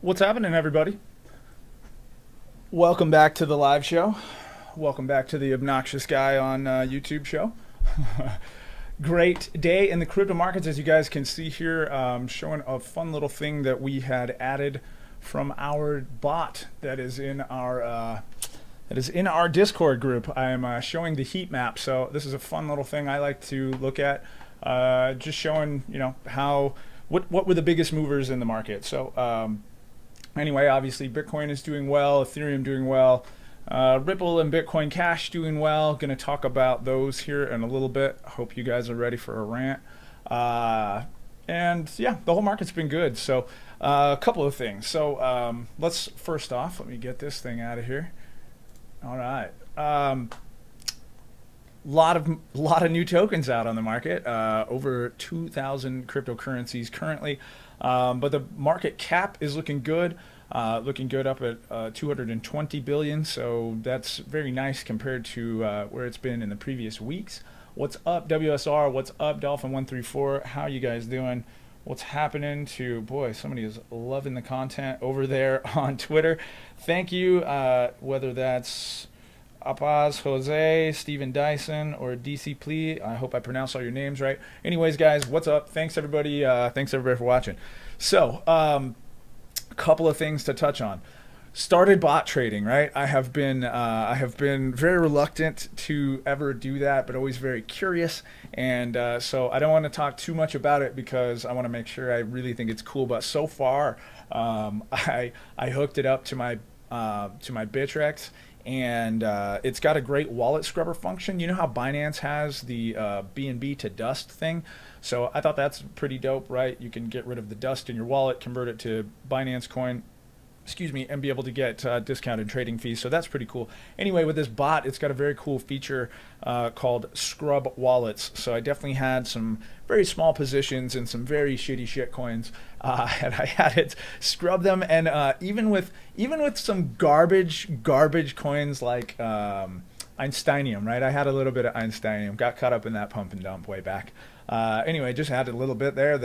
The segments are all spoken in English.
What's happening, everybody? Welcome back to the live show. Welcome back to the obnoxious guy on YouTube show. Great day in the crypto markets, as you guys can see here, showing a fun little thing that we had added from our bot that is in our Discord group. I am showing the heat map, so this is a fun little thing I like to look at, just showing what were the biggest movers in the market. So anyway, obviously Bitcoin is doing well, Ethereum doing well, Ripple and Bitcoin Cash doing well. Going to talk about those here in a little bit. Hope you guys are ready for a rant. And yeah, the whole market's been good. So a couple of things. So let's first off, let me get this thing out of here. All right. Lot of new tokens out on the market. Over 2,000 cryptocurrencies currently. But the market cap is looking good. Looking good up at 220 billion, so that's very nice compared to where it's been in the previous weeks. What's up, WSR? What's up, Dolphin134? How you guys doing? What's happening to, boy, somebody is loving the content over there on Twitter. Thank you, whether that's Apaz, Jose, Steven Dyson, or DC Plee. I hope I pronounced all your names right. Anyways, guys, what's up? Thanks, everybody. Thanks, everybody, for watching. So, a couple of things to touch on. Started bot trading, right? I have been very reluctant to ever do that, but always very curious. And so I don't want to talk too much about it because I want to make sure I really think it's cool. But so far, I hooked it up to my Bittrex. And it's got a great wallet scrubber function. You know how Binance has the BNB to dust thing? So I thought that's pretty dope, right? You can get rid of the dust in your wallet, convert it to Binance coin, and be able to get discounted trading fees. So that's pretty cool. Anyway, with this bot, it's got a very cool feature called Scrub Wallets. So I definitely had some very small positions in some very shitty shit coins, and I had it scrub them. And even with some garbage coins like Einsteinium, right? I had a little bit of Einsteinium, got caught up in that pump and dump way back. Anyway, just had a little bit there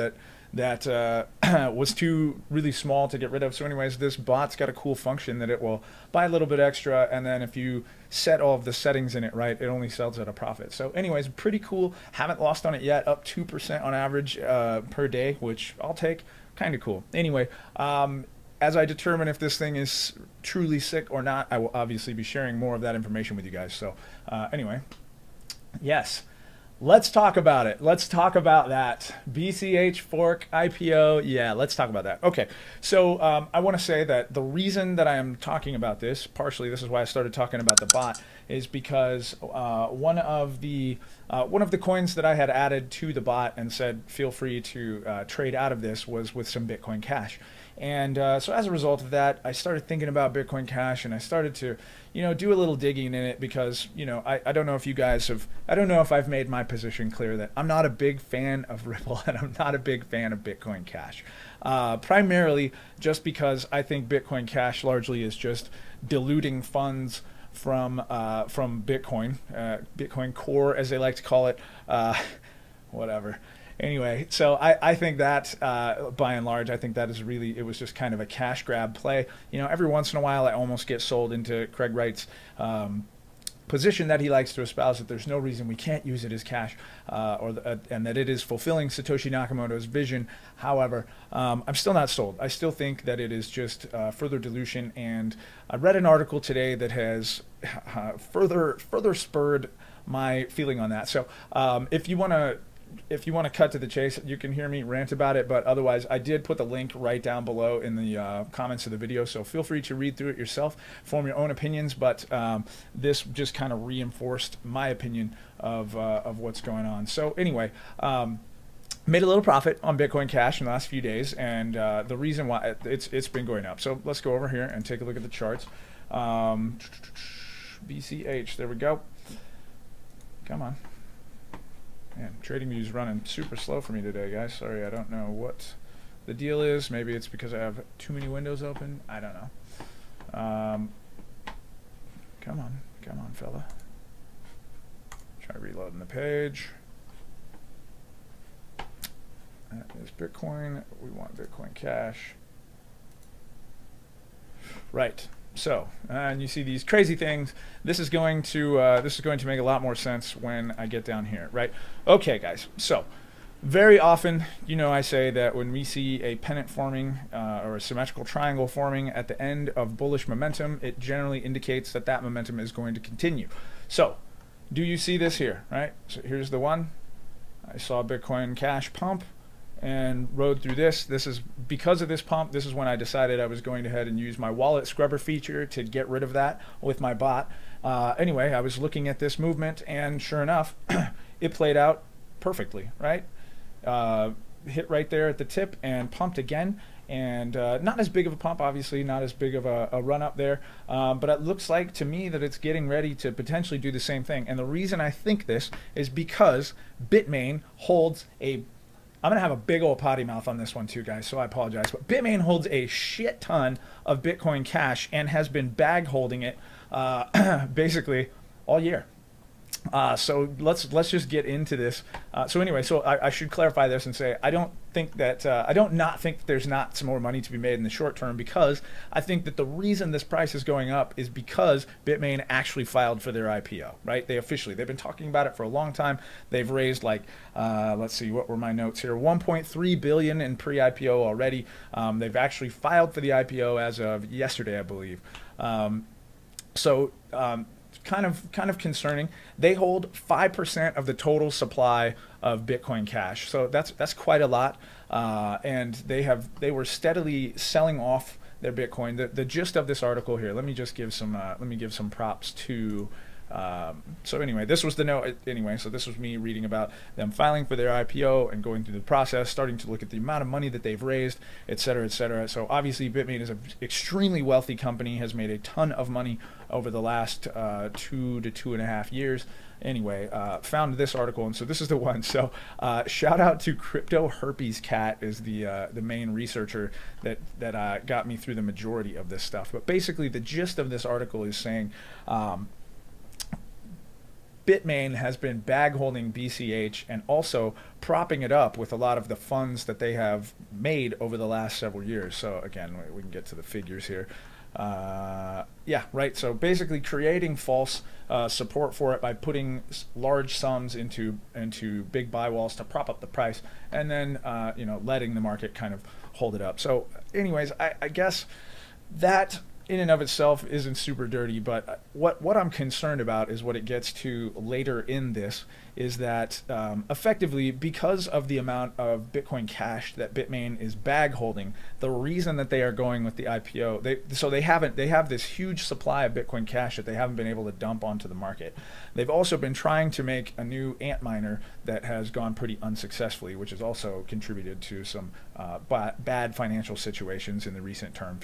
that was too really small to get rid of. So anyways, this bot's got a cool function that it will buy a little bit extra, and then if you set all of the settings in it right, it only sells at a profit. So anyways, pretty cool. Haven't lost on it yet, up 2% on average per day, which I'll take. Kind of cool. Anyway, as I determine if this thing is truly sick or not, I will obviously be sharing more of that information with you guys. So anyway, yes. Let's talk about it. Let's talk about that. BCH fork IPO. Yeah, let's talk about that. Okay, so I want to say that the reason that I am talking about this, partially this is why I started talking about the bot, is because one of the coins that I had added to the bot and said feel free to trade out of this was with some Bitcoin Cash. And so as a result of that, I started thinking about Bitcoin Cash, and I started to, do a little digging in it because, I don't know if you guys have, I don't know if I've made my position clear that I'm not a big fan of Ripple and I'm not a big fan of Bitcoin Cash. Primarily just because I think Bitcoin Cash largely is just diluting funds from Bitcoin, Bitcoin Core as they like to call it, whatever. Anyway, so I think that by and large, I think that is really, it was just kind of a cash grab play. Every once in a while I almost get sold into Craig Wright's position that he likes to espouse, that there's no reason we can't use it as cash, and that it is fulfilling Satoshi Nakamoto's vision. However, I'm still not sold. I still think that it is just further dilution, and I read an article today that has further spurred my feeling on that. So if you want to cut to the chase, you can hear me rant about it, but otherwise I did put the link right down below in the comments of the video, so feel free to read through it yourself, form your own opinions, but this just kind of reinforced my opinion of what's going on. So anyway, made a little profit on Bitcoin Cash in the last few days, and the reason why it's been going up. So let's go over here and take a look at the charts. BCH, there we go. Come on. Man, trading view is running super slow for me today, guys. Sorry, I don't know what the deal is. Maybe it's because I have too many windows open. I don't know. Come on, fella. Try reloading the page. That is Bitcoin. We want Bitcoin Cash. Right. So, and you see these crazy things. This is going to make a lot more sense when I get down here, right? Okay, guys. So, very often, I say that when we see a pennant forming or a symmetrical triangle forming at the end of bullish momentum, it generally indicates that that momentum is going to continue. So, do you see this here, right? So here's the one. I saw Bitcoin Cash pump and rode through this. This is because of this pump. This is when I decided I was going to head and use my wallet scrubber feature to get rid of that with my bot. Anyway, I was looking at this movement, and sure enough, it played out perfectly, right? Hit right there at the tip and pumped again. And not as big of a pump, obviously, not as big of a run up there, but it looks like to me that it's getting ready to potentially do the same thing. And the reason I think this is because Bitmain holds I'm going to have a big old potty mouth on this one too, guys, so I apologize. But Bitmain holds a shit ton of Bitcoin Cash and has been bag holding it basically all year. So let's just get into this. So anyway, I should clarify this and say I don't not think that there's not some more money to be made in the short term, because I think that the reason this price is going up is because Bitmain actually filed for their IPO, right? They've been talking about it for a long time. They've raised let's see, what were my notes here? 1.3 billion in pre-IPO already. They've actually filed for the IPO as of yesterday, I believe. Kind of concerning. They hold 5% of the total supply of Bitcoin Cash, so that's quite a lot. And they were steadily selling off their Bitcoin. The gist of this article here. Let me give some props to. So anyway, this was the note. Anyway, so this was me reading about them filing for their IPO and going through the process, starting to look at the amount of money that they've raised, et cetera, et cetera. So obviously, Bitmain is an extremely wealthy company, has made a ton of money over the last 2 to 2.5 years. Anyway, found this article, and so this is the one. So shout out to Crypto Herpes Cat, is the main researcher that got me through the majority of this stuff. But basically, the gist of this article is saying Bitmain has been bag holding BCH and also propping it up with a lot of the funds that they have made over the last several years. So again, we can get to the figures here. Yeah, right. So basically creating false support for it by putting large sums into big buy walls to prop up the price, and then letting the market kind of hold it up. So anyways, I guess that in and of itself isn't super dirty, but what I'm concerned about is what it gets to later in this, is that effectively, because of the amount of Bitcoin Cash that Bitmain is bag holding, the reason that they are going with the IPO, they have this huge supply of Bitcoin Cash that they haven't been able to dump onto the market. They've also been trying to make a new ant miner that has gone pretty unsuccessfully, which has also contributed to some bad financial situations in the recent term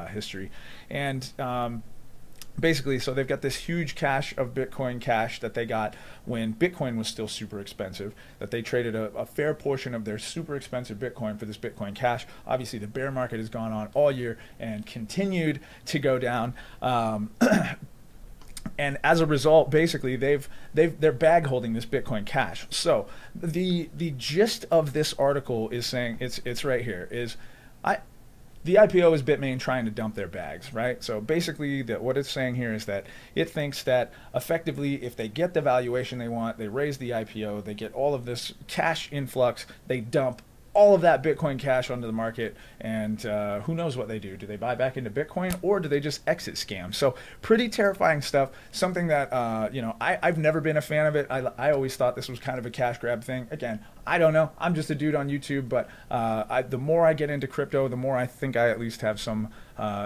history. And basically, so they've got this huge cache of Bitcoin Cash that they got when Bitcoin was still super expensive, that they traded a fair portion of their super expensive Bitcoin for this Bitcoin Cash. Obviously, the bear market has gone on all year and continued to go down. And as a result, basically, they're bag holding this Bitcoin Cash. So the gist of this article is saying, it's right here, is the IPO is Bitmain trying to dump their bags, right? So basically, what it's saying here is that it thinks that effectively, if they get the valuation they want, they raise the IPO, they get all of this cash influx, they dump all of that Bitcoin Cash onto the market, and who knows what they do. Do they buy back into Bitcoin, or do they just exit scam? So pretty terrifying stuff, something that I've never been a fan of it. I always thought this was kind of a cash grab thing. Again, I don't know, I'm just a dude on YouTube, but the more I get into crypto, the more I think I at least have some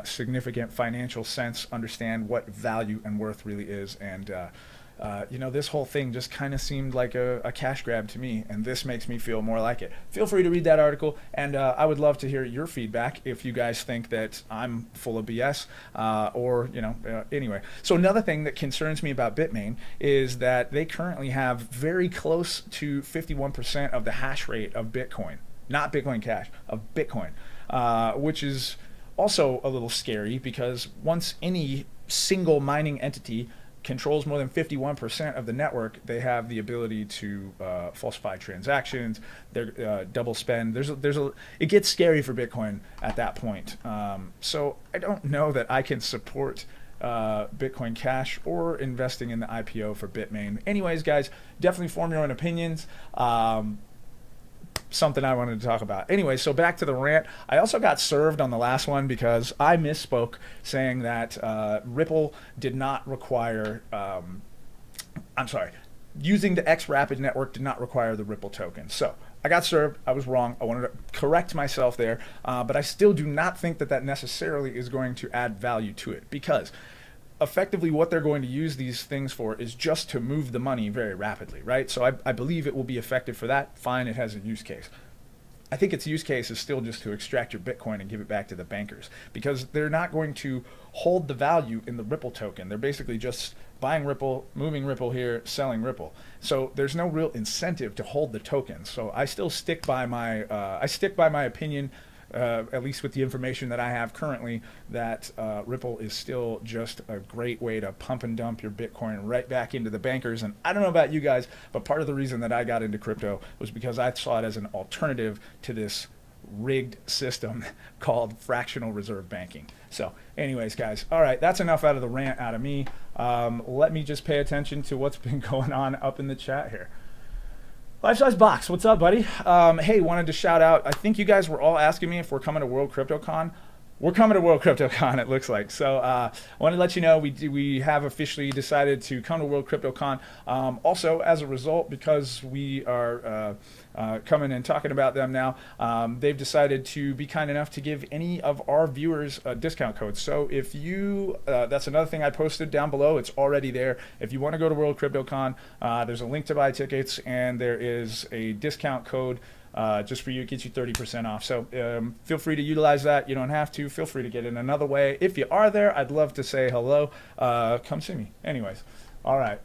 significant financial sense, understand what value and worth really is, and this whole thing just kind of seemed like a cash grab to me, and this makes me feel more like it. Feel free to read that article, and I would love to hear your feedback if you guys think that I'm full of BS, anyway. So another thing that concerns me about Bitmain is that they currently have very close to 51% of the hash rate of Bitcoin, not Bitcoin Cash, of Bitcoin, which is also a little scary, because once any single mining entity controls more than 51% of the network, they have the ability to falsify transactions. They're double spend. It gets scary for Bitcoin at that point. So I don't know that I can support Bitcoin Cash or investing in the IPO for Bitmain. Anyways, guys, definitely form your own opinions. Something I wanted to talk about. Anyway, so back to the rant. I also got served on the last one because I misspoke saying that Ripple did not require, I'm sorry, using the XRapid network did not require the Ripple token. So I got served. I was wrong. I wanted to correct myself there. But I still do not think that that necessarily is going to add value to it, because effectively what they're going to use these things for is just to move the money very rapidly, right? So I believe it will be effective for that. Fine, it has a use case. I think its use case is still just to extract your Bitcoin and give it back to the bankers, because they're not going to hold the value in the Ripple token. They're basically just buying Ripple, moving Ripple here, selling Ripple. So there's no real incentive to hold the token. So I still stick by my opinion, at least with the information that I have currently, that Ripple is still just a great way to pump and dump your Bitcoin right back into the bankers. And I don't know about you guys, but part of the reason that I got into crypto was because I saw it as an alternative to this rigged system called fractional reserve banking. So anyways, guys, all right, that's enough out of the rant out of me. Let me just pay attention to what's been going on up in the chat here. Life Size Box, what's up, buddy? Hey, wanted to shout out, I think you guys were all asking me if we're coming to World CryptoCon. We're coming to World CryptoCon, it looks like. So I want to let you know we have officially decided to come to World CryptoCon. Also, as a result, because we are coming and talking about them now, they've decided to be kind enough to give any of our viewers a discount code. So if you, that's another thing I posted down below. It's already there. If you want to go to World CryptoCon, there's a link to buy tickets, and there is a discount code just for you. It gets you 30% off. So feel free to utilize that. You don't have to. Feel free to get in another way. If you are there, I'd love to say hello. Come see me. Anyways, all right.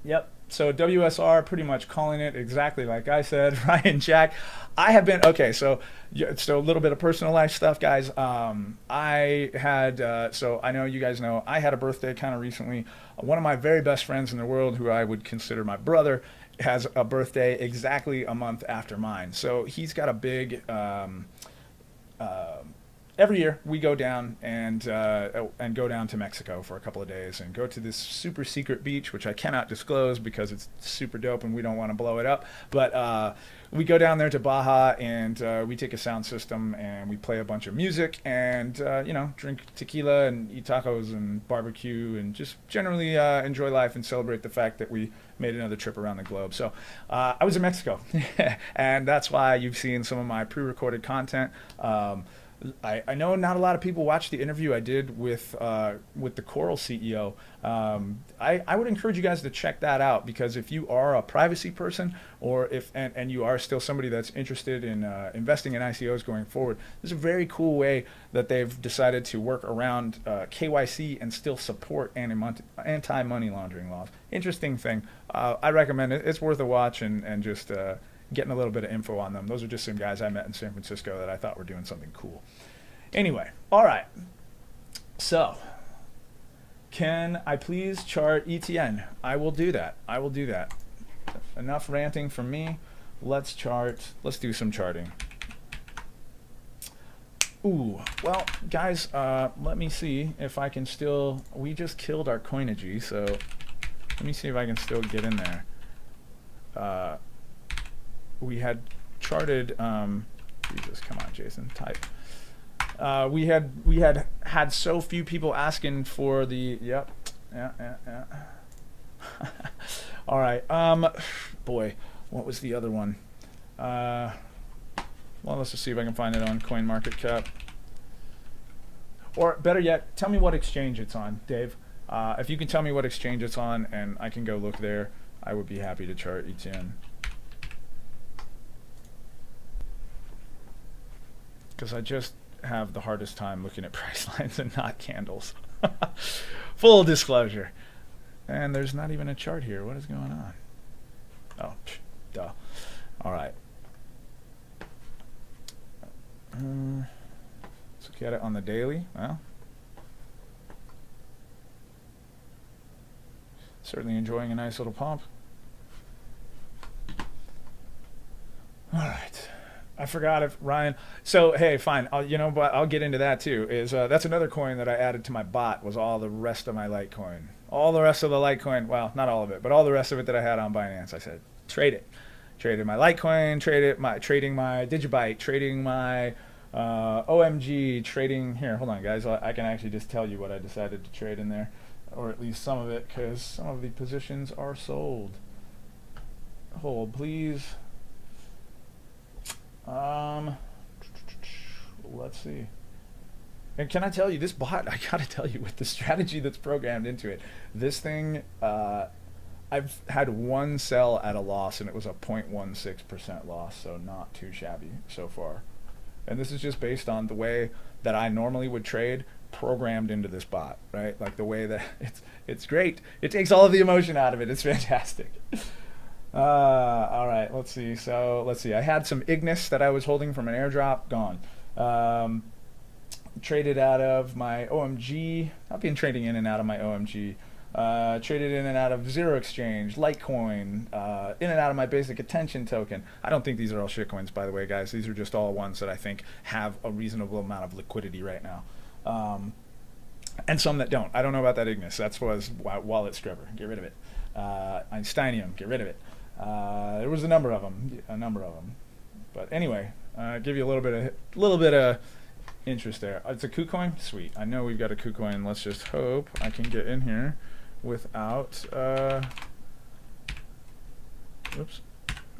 Yep. So WSR, pretty much calling it exactly like I said. Ryan Jack, I have been, okay, so a little bit of personal life stuff, guys. I had, so I know you guys know, I had a birthday kind of recently. One of my very best friends in the world, who I would consider my brother, has a birthday exactly a month after mine. So he's got a big, every year we go down and go down to Mexico for a couple of days and go to this super secret beach, which I cannot disclose because it's super dope and we don't want to blow it up. But we go down there to Baja, and we take a sound system and we play a bunch of music and you know, drink tequila and eat tacos and barbecue and just generally enjoy life and celebrate the fact that we made another trip around the globe. So I was in Mexico and that's why you've seen some of my pre-recorded content. I know not a lot of people watched the interview I did with the Coral CEO. I would encourage you guys to check that out, because if you are a privacy person, or if and you are still somebody that's interested in investing in ICOs going forward, this is a very cool way that they've decided to work around KYC and still support anti-money laundering laws. Interesting thing. I recommend it. It's worth a watch, and just getting a little bit of info on them. Those are just some guys I met in San Francisco that I thought were doing something cool. Anyway, all right. So, can I please chart ETN? I will do that. I will do that. Enough ranting from me. Let's chart. Let's do some charting. Ooh, well, guys, let me see if I can still. We just killed our Coinigy, so let me see if I can still get in there. We had charted, Jesus, come on, Jason, type. We had so few people asking for the, yep, yeah. All right, boy, what was the other one? Well, let's just see if I can find it on CoinMarketCap. Or better yet, tell me what exchange it's on, Dave. If you can tell me what exchange it's on and I can go look there, I would be happy to chart ETN. Because I just have the hardest time looking at price lines and not candles. Full disclosure. And there's not even a chart here. What is going on? Oh, duh. All right. Let's look at it on the daily. Well, Certainly enjoying a nice little pump. All right. I forgot if Ryan. So hey, fine. I'll get into that too. That's another coin that I added to my bot, was all the rest of my Litecoin. All the rest of the Litecoin. Well, not all of it, but all the rest of it that I had on Binance. I said trade it. Traded my Litecoin. Trading my Digibyte. Trading my OMG. Trading here. Hold on, guys. I can actually just tell you what I decided to trade in there, or at least some of it, because some of the positions are sold. Hold, please. Let's see. And can I tell you, this bot, I gotta tell you, with the strategy that's programmed into it, this thing, I've had one sell at a loss, and it was a 0.16% loss, so not too shabby so far. And this is just based on the way that I normally would trade, programmed into this bot, right? Like the way that it's great. It takes all of the emotion out of it. It's fantastic. All right, let's see. So let's see. I had some Ignis that I was holding from an airdrop, gone. Traded out of my OMG. I've been trading in and out of my OMG. Traded in and out of Zero Exchange, Litecoin, in and out of my basic attention token. I don't think these are all shitcoins, by the way, guys. These are just all ones that I think have a reasonable amount of liquidity right now. And some that don't. I don't know about that Ignis. That was Wallet Scrubber. Get rid of it. Einsteinium. Get rid of it. There was a number of them. But anyway, give you a little bit of interest there. It's a KuCoin. Sweet. I know we've got a KuCoin. Let's just hope I can get in here without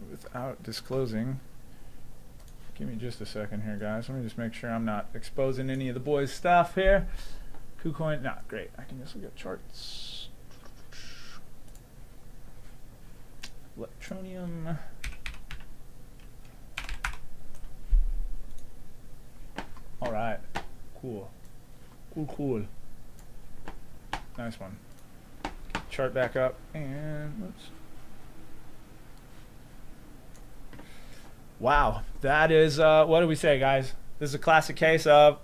without disclosing. Give me just a second here, guys. Let me just make sure I'm not exposing any of the boys' stuff here. KuCoin. Nah, great. I can just look at charts. Electroneum. All right, cool. Nice one. Chart back up, and whoops. Wow, that is, what do we say, guys? This is a classic case of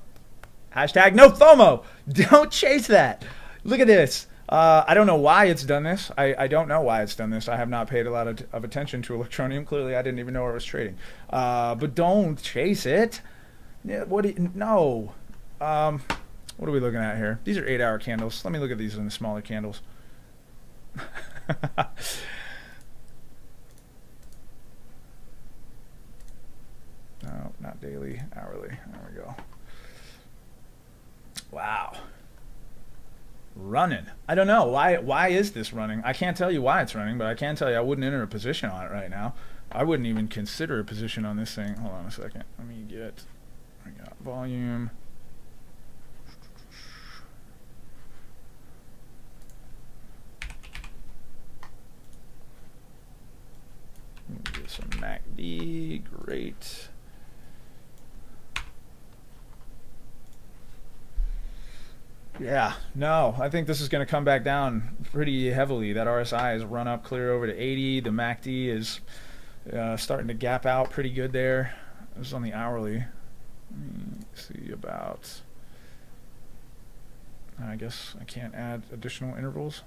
hashtag no FOMO. Don't chase that. Look at this. I don't know why it's done this. I don't know why it's done this. I have not paid a lot of attention to Electroneum. Clearly, I didn't even know where it was trading. But don't chase it. Yeah, no. What are we looking at here? These are 8-hour candles. Let me look at these in the smaller candles. No, not daily, hourly. There we go. Wow. Running. I don't know. Why is this running? I can't tell you why it's running, but I can tell you I wouldn't enter a position on it right now. I wouldn't even consider a position on this thing. Hold on a second. Let me get... We got volume. Get some MACD. Great. Yeah, no, I think this is going to come back down pretty heavily. That RSI has run up clear over to 80. The MACD is starting to gap out pretty good there. This is on the hourly. Let me see about... I guess I can't add additional intervals.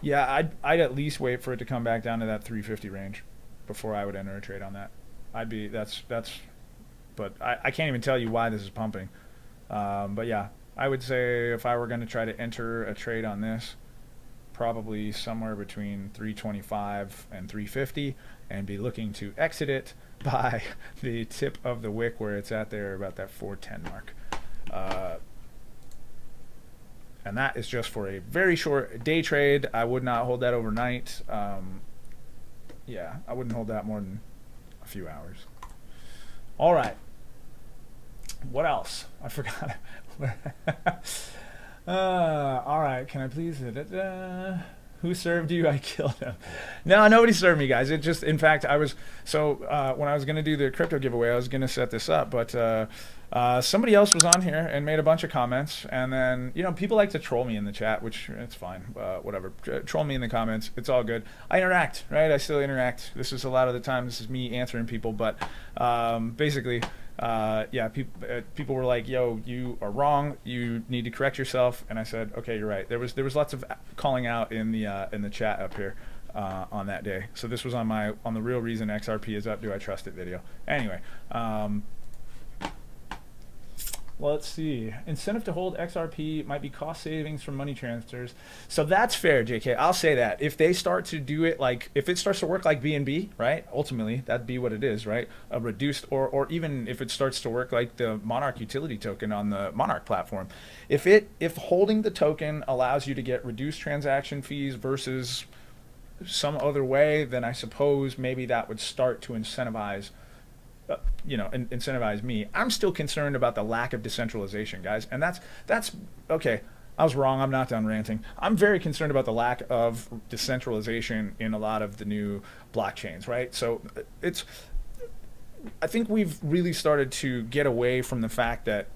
Yeah, I'd at least wait for it to come back down to that 350 range before I would enter a trade on that. But I can't even tell you why this is pumping. But yeah, I would say if I were going to try to enter a trade on this, probably somewhere between 325 and 350, and be looking to exit it by the tip of the wick where it's at there, about that 410 mark. And that is just for a very short day trade. I would not hold that overnight. Yeah, I wouldn't hold that more than a few hours. All right. What else? I forgot. All right. Can I please? Who served you? I killed him. No, nobody served me, guys. It just, in fact, I was, so when I was going to do the crypto giveaway, I was going to set this up, but somebody else was on here and made a bunch of comments, and then, you know, people like to troll me in the chat, which it's fine, whatever. Troll me in the comments. It's all good. I interact, right? I still interact. This is a lot of the time, this is me answering people, but basically, yeah, people were like, "Yo, you are wrong. You need to correct yourself." And I said, "Okay, you're right." There was lots of calling out in the chat up here on that day. So this was on the real reason XRP is up. Do I trust it video? Anyway. Let's see. Incentive to hold XRP might be cost savings from money transfers. So that's fair, JK. I'll say that. If they start to do it like, if it starts to work like BNB, right? Ultimately, that'd be what it is, right? A reduced, or even if it starts to work like the Monarch utility token on the Monarch platform. If holding the token allows you to get reduced transaction fees versus some other way, then I suppose maybe that would start to incentivize incentivize me. I'm still concerned about the lack of decentralization, guys. And that's okay. I was wrong. I'm not done ranting. I'm very concerned about the lack of decentralization in a lot of the new blockchains, right? So I think we've really started to get away from the fact that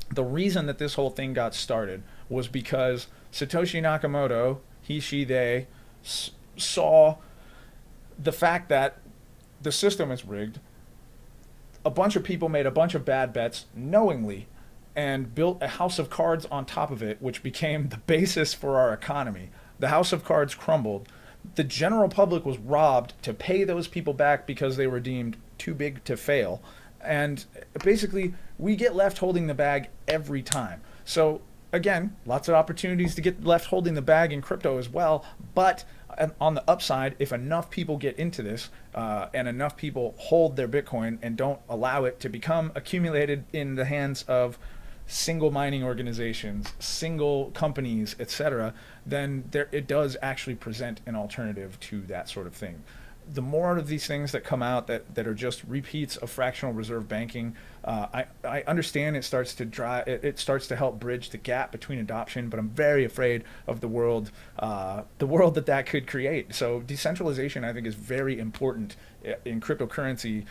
the reason that this whole thing got started was because Satoshi Nakamoto, he, she, they, saw the fact that the system is rigged. A bunch of people made a bunch of bad bets knowingly and built a house of cards on top of it, which became the basis for our economy. The house of cards crumbled. The general public was robbed to pay those people back because they were deemed too big to fail. And basically, we get left holding the bag every time. So again, lots of opportunities to get left holding the bag in crypto as well. But on the upside, if enough people get into this and enough people hold their Bitcoin and don't allow it to become accumulated in the hands of single mining organizations, single companies, etc., then it does actually present an alternative to that sort of thing. The more of these things that come out that are just repeats of fractional reserve banking, I understand it starts to help bridge the gap between adoption, but I'm very afraid of the world that could create. So decentralization, I think, is very important in cryptocurrency,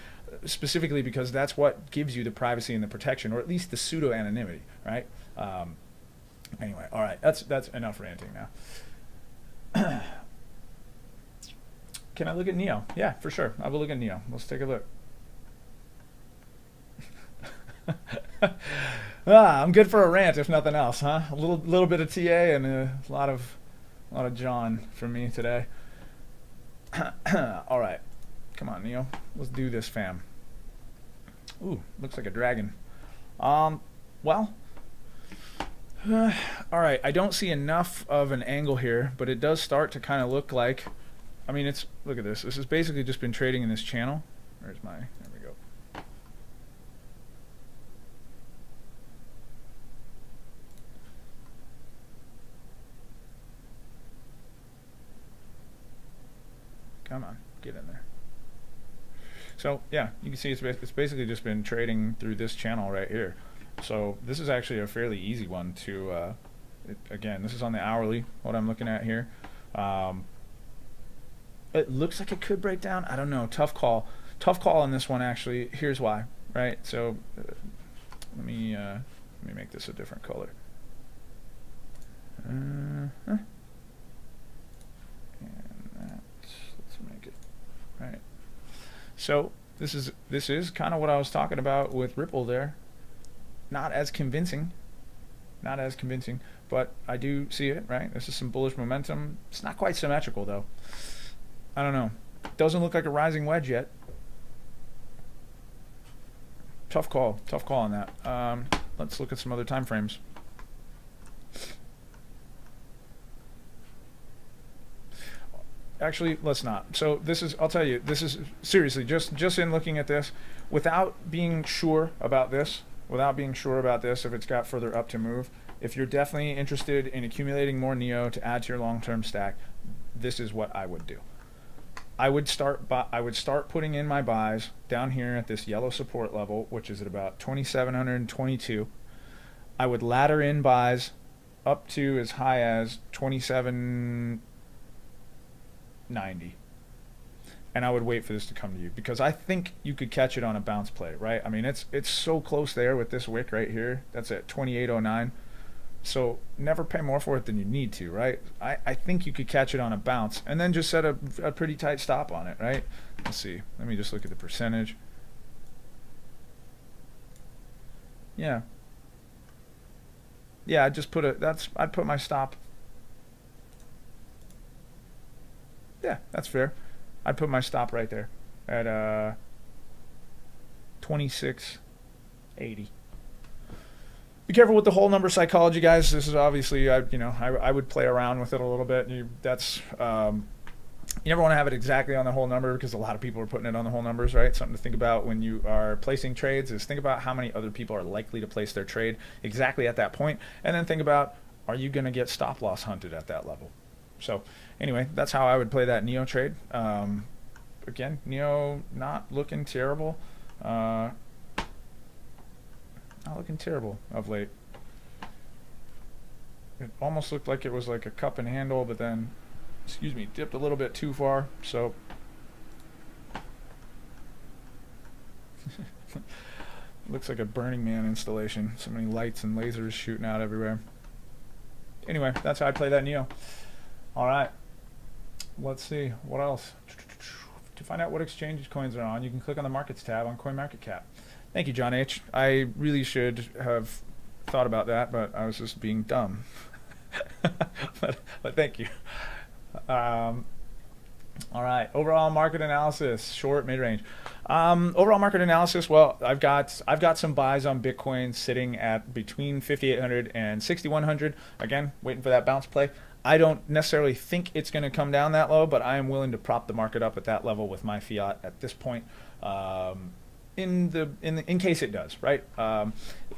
specifically because that's what gives you the privacy and the protection, or at least the pseudo anonymity, right? Anyway, all right, that's enough ranting now. Can I look at Neo? Yeah, for sure. I will look at Neo. Let's take a look. I'm good for a rant, if nothing else, huh? A little bit of TA and a lot of John from me today. All right, come on, Neo. Let's do this, fam. Ooh, looks like a dragon. Well. All right, I don't see enough of an angle here, but it does start to kind of look like. I mean, look at this. This has basically just been trading in this channel. There we go. Come on, get in there. So yeah, you can see it's basically just been trading through this channel right here. So this is actually a fairly easy one to, again, this is on the hourly, what I'm looking at here. It looks like it could break down. I don't know. Tough call on this one, actually. Here's why, right? So let me make this a different color. And let's make it right. So this is kind of what I was talking about with Ripple there. Not as convincing, but I do see it, right? This is some bullish momentum. It's not quite symmetrical though. I don't know. Doesn't look like a rising wedge yet. Tough call on that. Let's look at some other time frames. Actually, let's not. So I'll tell you, this is seriously, just in looking at this, without being sure about this, if it's got further up to move, if you're definitely interested in accumulating more Neo to add to your long-term stack, this is what I would do. I would start putting in my buys down here at this yellow support level, which is at about 2,722. I would ladder in buys up to as high as 2,790. And I would wait for this to come to you, because I think you could catch it on a bounce play, right? I mean, it's so close there with this wick right here. That's at 2809. So never pay more for it than you need to, right? I think you could catch it on a bounce and then just set a pretty tight stop on it, right? Let's see. Let me just look at the percentage. Yeah. Yeah, I just put I'd put my stop. Yeah, that's fair. I'd put my stop right there at 26.80. Be careful with the whole number psychology, guys. This is obviously, I would play around with it a little bit. You never want to have it exactly on the whole number, because a lot of people are putting it on the whole numbers, right? Something to think about when you are placing trades is think about how many other people are likely to place their trade exactly at that point, and then think about, are you going to get stop loss hunted at that level? So anyway, that's how I would play that Neo trade. Again, Neo not looking terrible. Not looking terrible of late. It almost looked like it was like a cup and handle, but then, excuse me, dipped a little bit too far. So looks like a Burning Man installation. So many lights and lasers shooting out everywhere. Anyway, that's how I play that Neo. All right. Let's see what else. To find out what exchange coins are on, you can click on the Markets tab on CoinMarketCap. Thank you, John H. I really should have thought about that, but I was just being dumb. but thank you. All right. Overall market analysis, short, mid-range. Overall market analysis. Well, I've got some buys on Bitcoin sitting at between 5,800 and 6,100. Again, waiting for that bounce play. I don't necessarily think it's going to come down that low, but I am willing to prop the market up at that level with my fiat at this point. In case it does, right?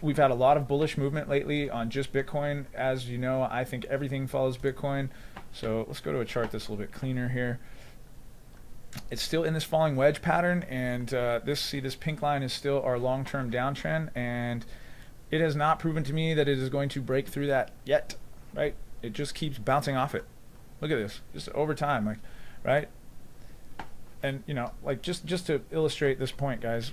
We've had a lot of bullish movement lately on just Bitcoin. As you know, I think everything follows Bitcoin. So let's go to a chart that's a little bit cleaner here. It's still in this falling wedge pattern, and this pink line is still our long-term downtrend, and it has not proven to me that it is going to break through that yet, right? It just keeps bouncing off it. Look at this, just over time, like, right? And like just to illustrate this point, guys,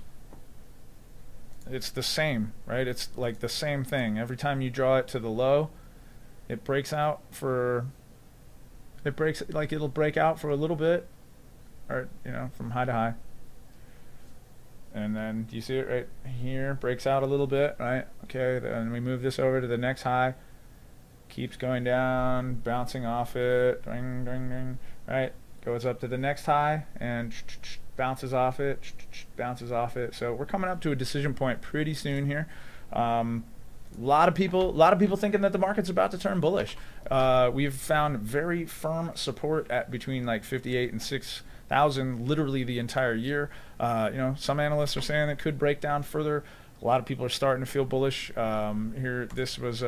it's the same, right? It's like the same thing. Every time you draw it to the low, it breaks out for, it'll break out for a little bit, or from high to high. And then do you see it right here? Breaks out a little bit, right? Okay, then we move this over to the next high. Keeps going down, bouncing off it, ding, ding, ding, right? Goes up to the next high and bounces off it, bounces off it. So we're coming up to a decision point pretty soon here. A lot of people thinking that the market's about to turn bullish. We've found very firm support at between like 58 and 6,000 literally the entire year. Some analysts are saying it could break down further. A lot of people are starting to feel bullish. Here, this was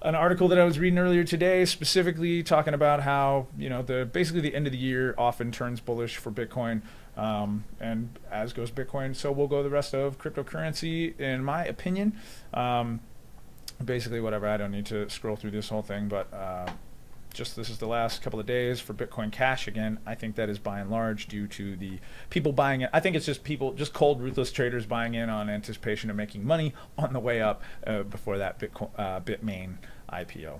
an article that I was reading earlier today, specifically talking about how basically the end of the year often turns bullish for Bitcoin, and as goes Bitcoin, so will go the rest of cryptocurrency, in my opinion. Basically, whatever. I don't need to scroll through this whole thing, but just this is the last couple of days for Bitcoin Cash. Again, I think that is by and large due to the people buying it. I think it's just cold, ruthless traders buying in on anticipation of making money on the way up before that Bitmain IPO.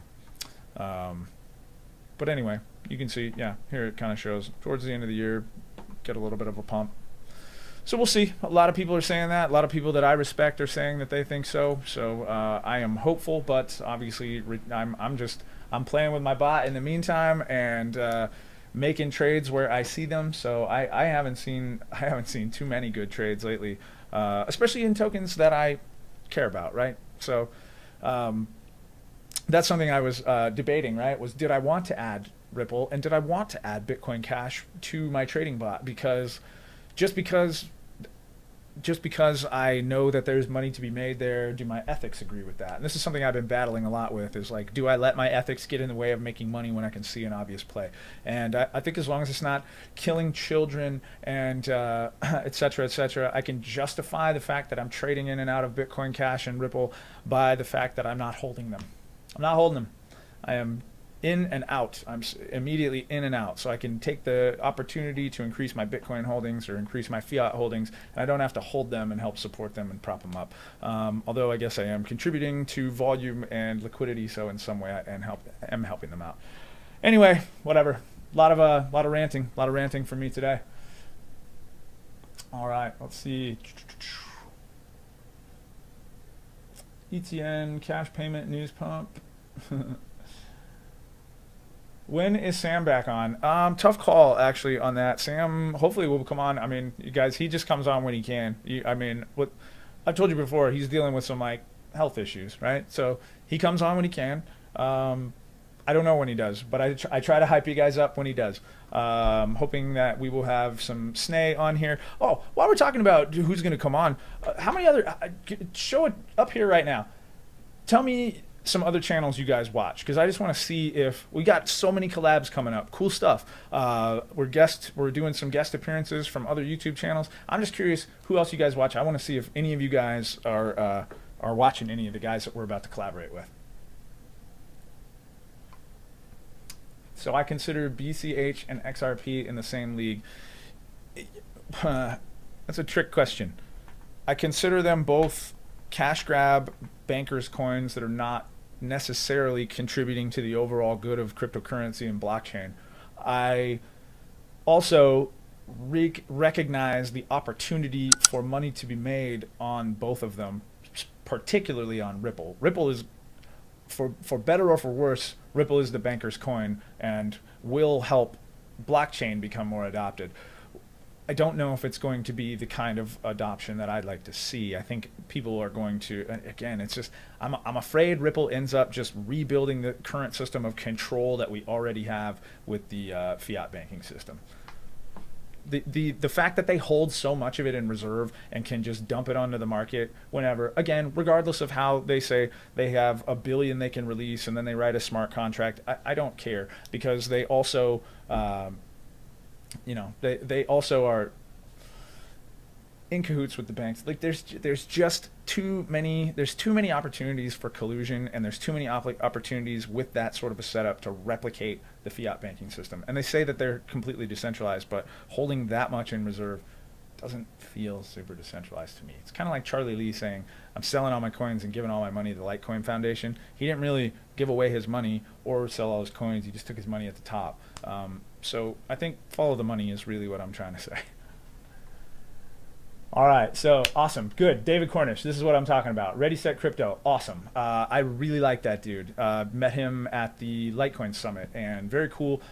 But anyway, you can see, yeah, here it kind of shows towards the end of the year, get a little bit of a pump. So we'll see. A lot of people are saying that. A lot of people that I respect are saying that they think so. So I am hopeful, but obviously I'm playing with my bot in the meantime and making trades where I see them. So I haven't seen too many good trades lately, especially in tokens that I care about, right? So that's something I was debating, right? Was did I want to add Ripple and did I want to add Bitcoin Cash to my trading bot? Because just because I know that there's money to be made there, do my ethics agree with that? And this is something I've been battling a lot with, is like, do I let my ethics get in the way of making money when I can see an obvious play? And I think as long as it's not killing children and et cetera, I can justify the fact that I'm trading in and out of Bitcoin Cash and Ripple by the fact that I'm not holding them. I'm not holding them. I am in and out. I'm immediately in and out, so I can take the opportunity to increase my Bitcoin holdings or increase my fiat holdings, and I don't have to hold them and help support them and prop them up. Although I guess I am contributing to volume and liquidity, so in some way I am helping them out. Anyway, whatever. A lot of ranting for me today. All right, let's see. ETN cash payment news pump. When is Sam back on? Tough call actually on that. Sam hopefully will come on. I mean, you guys, he just comes on when he can. I mean, what I've told you before, he's dealing with some like health issues, right? So he comes on when he can. I don't know when he does, but I try to hype you guys up when he does. Hoping that we will have some Snay on here. Oh, while we're talking about who's going to come on, how many other, show it up here right now. Tell me some other channels you guys watch, because I just want to see if we got so many collabs coming up. Cool stuff. We're doing some guest appearances from other YouTube channels. I'm just curious who else you guys watch. I want to see if any of you guys are watching any of the guys that we're about to collaborate with. So I consider BCH and XRP in the same league. That's a trick question. I consider them both cash grab bankers coins that are not necessarily contributing to the overall good of cryptocurrency and blockchain. I also recognize the opportunity for money to be made on both of them, particularly on Ripple. Ripple is, for better or for worse, Ripple is the banker's coin and will help blockchain become more adopted. I don't know if it's going to be the kind of adoption that I'd like to see. I think people are going to, again, it's just, I'm afraid Ripple ends up just rebuilding the current system of control that we already have with the fiat banking system. The fact that they hold so much of it in reserve and can just dump it onto the market whenever, again, regardless of how they say they have $1 billion they can release and then they write a smart contract, I don't care, because they also, you know, they also are in cahoots with the banks. Like there's just too many opportunities for collusion, and there's too many opportunities with that sort of a setup to replicate the fiat banking system. And they say that they're completely decentralized, but holding that much in reserve doesn't feel super decentralized to me. It's kind of like Charlie Lee saying, I'm selling all my coins and giving all my money to the Litecoin Foundation. He didn't really give away his money or sell all his coins. He just took his money at the top. So I think follow the money is really what I'm trying to say. All right, so awesome, good. David Cornish, this is what I'm talking about. Ready, Set, Crypto, awesome. I really like that dude. Met him at the Litecoin Summit, and very cool,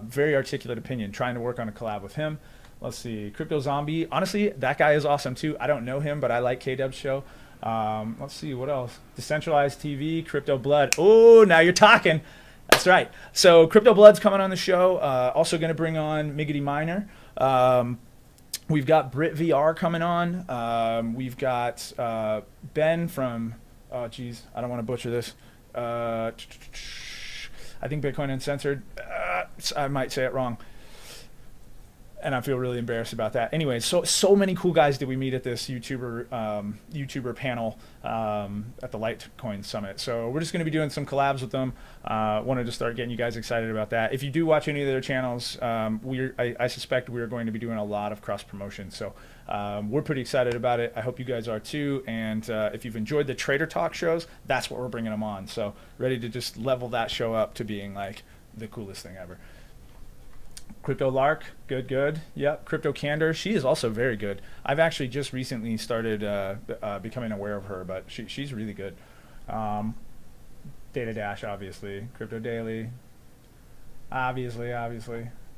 very articulate opinion. Trying to work on a collab with him. Let's see, Crypto Zombie. Honestly, that guy is awesome too. I don't know him, but I like K-Dub's show. Let's see, what else? Decentralized TV, Crypto Blood. Oh, now you're talking. That's right. So Crypto Blood's coming on the show. Also going to bring on Miggity Miner. We've got Brit VR coming on. We've got Ben from, oh geez, I don't want to butcher this. I think Bitcoin Uncensored. I might say it wrong, and I feel really embarrassed about that. Anyways, so many cool guys did we meet at this YouTuber panel at the Litecoin Summit. So we're just going to be doing some collabs with them. Wanted to start getting you guys excited about that. If you do watch any of their channels, I suspect we're going to be doing a lot of cross promotion. So we're pretty excited about it. I hope you guys are too. And if you've enjoyed the Trader Talk shows, that's what we're bringing them on. So ready to just level that show up to being like the coolest thing ever. Crypto Lark, good. Yep. Crypto Candor, she is also very good. I've actually just recently started becoming aware of her, but she's really good. Data Dash, obviously. Crypto Daily, obviously.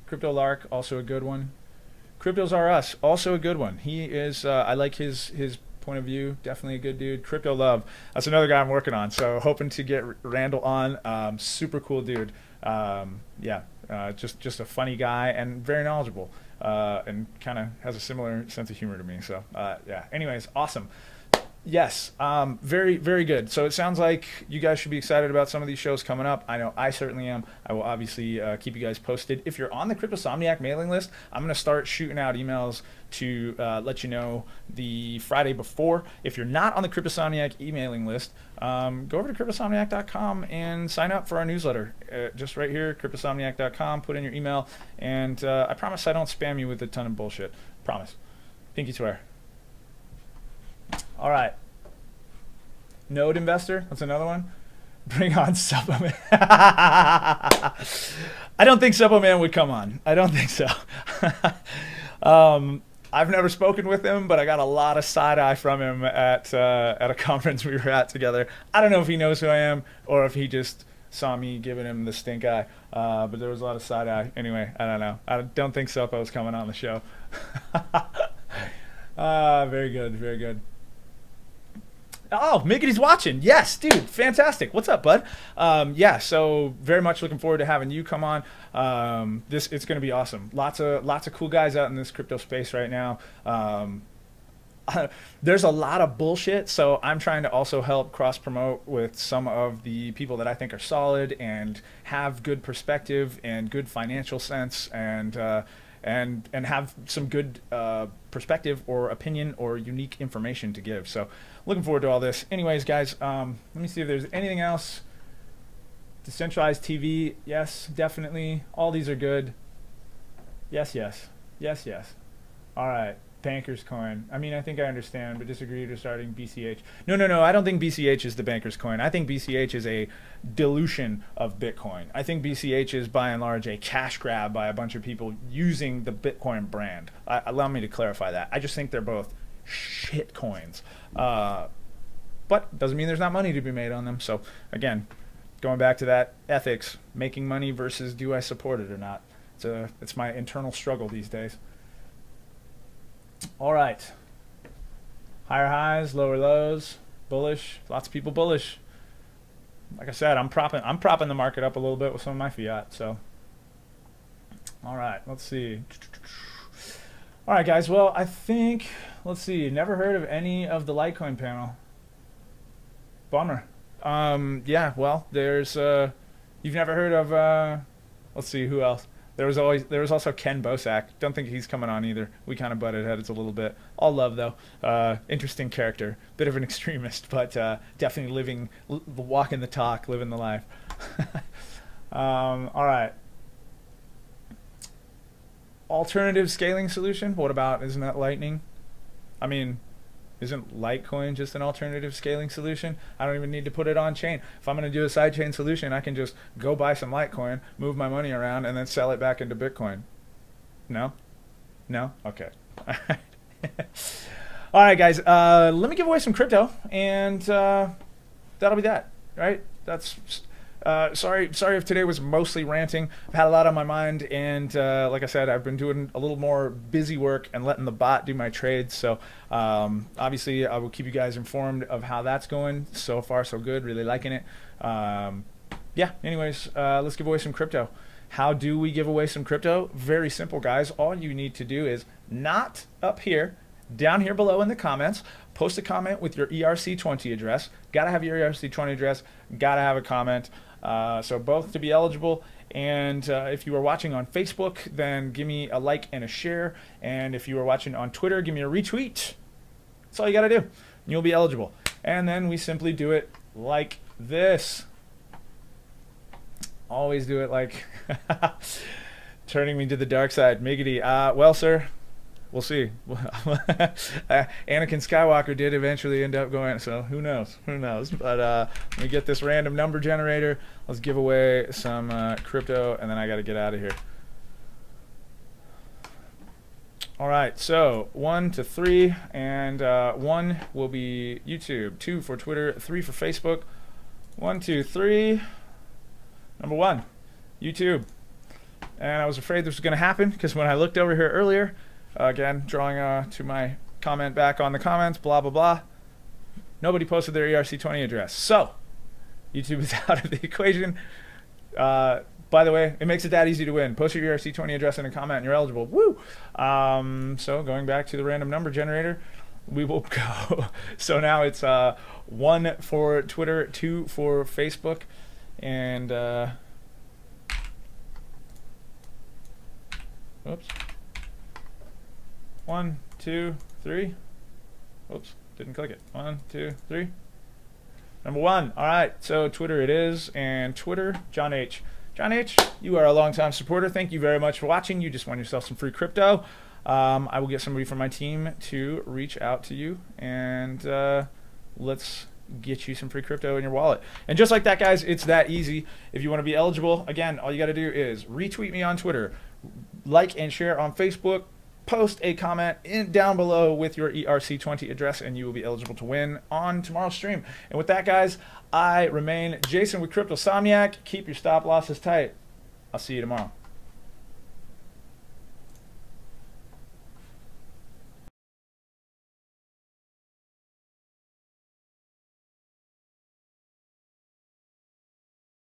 Crypto Lark, also a good one. Cryptos Are Us, also a good one. He is, I like his point of view, definitely a good dude. Crypto Love, that's another guy I'm working on, so hoping to get Randall on. Super cool dude. Yeah. Just a funny guy and very knowledgeable, and kind of has a similar sense of humor to me. So yeah. Anyways, awesome. Yes, very good. So it sounds like you guys should be excited about some of these shows coming up. I know I certainly am. I will obviously keep you guys posted. If you're on the Cryptosomniac mailing list, I'm going to start shooting out emails to let you know the Friday before. If you're not on the Cryptosomniac emailing list, go over to cryptosomniac.com and sign up for our newsletter. Just right here, cryptosomniac.com, put in your email, and I promise I don't spam you with a ton of bullshit. Promise. Pinky swear. All right. Node Investor, that's another one. Bring on Supplement. I don't think Supplement would come on. I don't think so. I've never spoken with him, but I got a lot of side eye from him at a conference we were at together. I don't know if he knows who I am or if he just saw me giving him the stink eye, but there was a lot of side eye. Anyway, I don't know. I don't think Sopo's coming on the show. Very good, very good. Oh, Miggity's watching. Yes, dude, fantastic. What's up, bud? Yeah, so very much looking forward to having you come on. It's going to be awesome. Lots of cool guys out in this crypto space right now. There's a lot of bullshit, so I'm trying to also help cross promote with some of the people that I think are solid and have good perspective and good financial sense and have some good perspective or opinion or unique information to give. So looking forward to all this. Anyways, guys, let me see if there's anything else. Decentralized TV, yes, definitely. All these are good. Yes, yes. Yes, yes. All right. Banker's coin. I mean, I think I understand, but disagree to starting BCH. No. I don't think BCH is the banker's coin. I think BCH is a dilution of Bitcoin. I think BCH is by and large a cash grab by a bunch of people using the Bitcoin brand. Allow me to clarify that. I just think they're both shit coins. But doesn't mean there's not money to be made on them. So again, going back to that ethics, making money versus do I support it or not. It's my internal struggle these days. All right. Higher highs, lower lows, bullish. Lots of people bullish. Like I said, I'm propping the market up a little bit with some of my fiat. So, all right, let's see. All right, guys. Well, I think let's see. Never heard of any of the Litecoin panel. Bummer. Yeah. Well, there's you've never heard of let's see who else. There was also Ken Bosak. Don't think he's coming on either. We kind of butted heads a little bit. All love though. Interesting character. Bit of an extremist, but definitely walking the talk, living the life. All right. Alternative scaling solution. What about? Isn't that Lightning? I mean, isn't Litecoin just an alternative scaling solution? I don't even need to put it on chain. If I'm going to do a sidechain solution, I can just go buy some Litecoin, move my money around, and then sell it back into Bitcoin. No? No? Okay. All right, guys. Let me give away some crypto, and that'll be that. Right? That's sorry if today was mostly ranting. I've had a lot on my mind, and like I said, I've been doing a little more busy work and letting the bot do my trades. So obviously, I will keep you guys informed of how that's going. So far, so good. Really liking it. Yeah. Anyways, let's give away some crypto. How do we give away some crypto? Very simple, guys. All you need to do is not up here, down here below in the comments. Post a comment with your ERC20 address. Gotta have your ERC20 address. Gotta have a comment. So both to be eligible. And if you are watching on Facebook, then give me a like and a share. And if you are watching on Twitter, give me a retweet. That's all you got to do. And you'll be eligible. And then we simply do it like this. Always do it like turning me to the dark side. Miggity. Well, sir, we'll see. Anakin Skywalker did eventually end up going, so who knows? Who knows? But let me get this random number generator. Let's give away some crypto, and then I got to get out of here. All right, so 1 to 3, and 1 will be YouTube, 2 for Twitter, 3 for Facebook. 1, 2, 3. Number 1, YouTube. And I was afraid this was going to happen because when I looked over here earlier, again, drawing to my comment back on the comments, blah, blah, blah. Nobody posted their ERC20 address. So, YouTube is out of the equation. By the way, it makes it that easy to win. Post your ERC20 address in a comment and you're eligible. Woo! So, going back to the random number generator, we will go. So now it's 1 for Twitter, 2 for Facebook, and oops. 1, 2, 3. Oops, didn't click it. 1, 2, 3. Number 1. All right, so Twitter it is, and Twitter, John H. John H, you are a longtime supporter. Thank you very much for watching. You just won yourself some free crypto. I will get somebody from my team to reach out to you, and let's get you some free crypto in your wallet. And just like that, guys, it's that easy. If you want to be eligible, again, all you got to do is retweet me on Twitter, like and share on Facebook, post a comment down below with your ERC20 address, and you will be eligible to win on tomorrow's stream. And with that, guys, I remain Jason with Cryptosomniac. Keep your stop losses tight. I'll see you tomorrow.